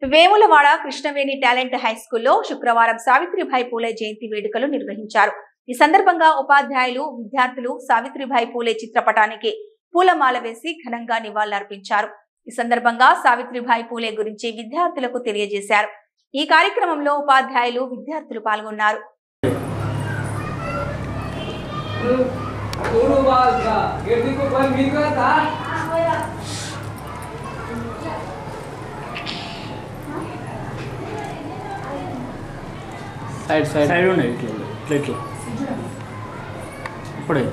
Vemulawada Krishnaveni talent high స్కూల్లో శుక్రవారం సావిత్రిబాయి పూలే జయంతి వేడుకలు నిర్వహించారు. ఈ సందర్భంగా ఉపాధ్యాయులు, విద్యార్థులు సావిత్రిబాయి పూలే చిత్రపటానికి పూలమాల వేసి ఘనంగా నివాళులర్పించారు. ఈ సందర్భంగా సావిత్రిబాయి పూలే గురించి విద్యార్థులకు తెలియజేశారు. ఈ కార్యక్రమంలో ఉపాధ్యాయులు, విద్యార్థులు పాల్గొన్నారు. సైడ్ ఉన్నాయి ఇట్లా ఇప్పుడే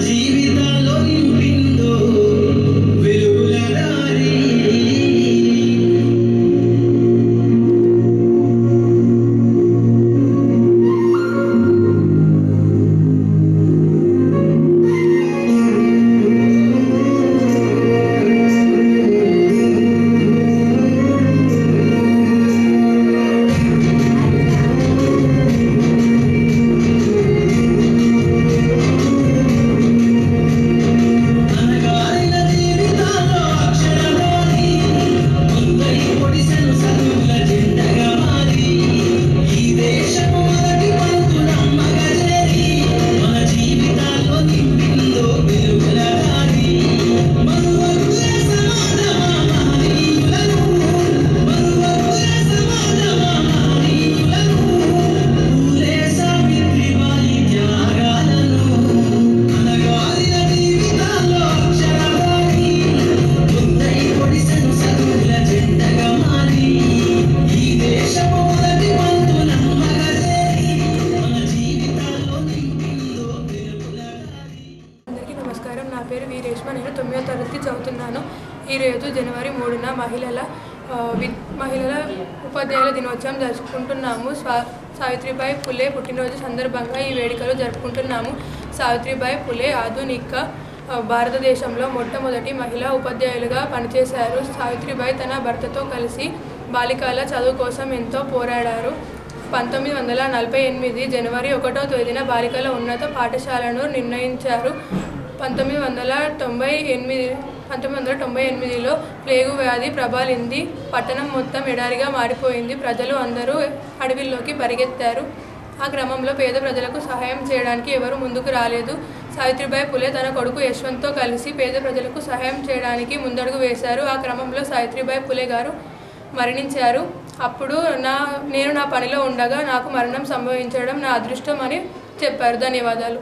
జీవితాల్లో నింపిందో వెలుగుల దారి నా పేరు వీరేష్మ. నేను 9వ తరగతి చదువుతున్నాను. ఈరోజు జనవరి 3న మహిళల ఉపాధ్యాయుల దినోత్సవం జరుపుకుంటున్నాము. సావిత్రిబాయి పూలే పుట్టినరోజు సందర్భంగా ఈ వేడుకలు జరుపుకుంటున్నాము. సావిత్రిబాయి పూలే ఆధునిక భారతదేశంలో మొట్టమొదటి మహిళా ఉపాధ్యాయులుగా పనిచేశారు. సావిత్రిబాయి తన భర్తతో కలిసి బాలికల చదువు కోసం ఎంతో పోరాడారు. 1948 జనవరి 1వ తేదీన బాలికల ఉన్నత పాఠశాలను నిర్ణయించారు. 1998లో ప్లేగు వ్యాధి ప్రబలింది. పట్టణం మొత్తం ఎడారిగా మారిపోయింది. ప్రజలు అందరూ అడవిల్లోకి పరిగెత్తారు. ఆ క్రమంలో పేద ప్రజలకు సహాయం చేయడానికి ఎవరు ముందుకు రాలేదు. సావిత్రిబాయి పూలే తన కొడుకు యశ్వంత్తో కలిసి పేద ప్రజలకు సహాయం చేయడానికి ముందడుగు వేశారు. ఆ క్రమంలో సావిత్రిబాయి పూలే గారు మరణించారు. అప్పుడు నేను నా పనిలో ఉండగా నాకు మరణం సంభవించడం నా అదృష్టం అని చెప్పారు. ధన్యవాదాలు.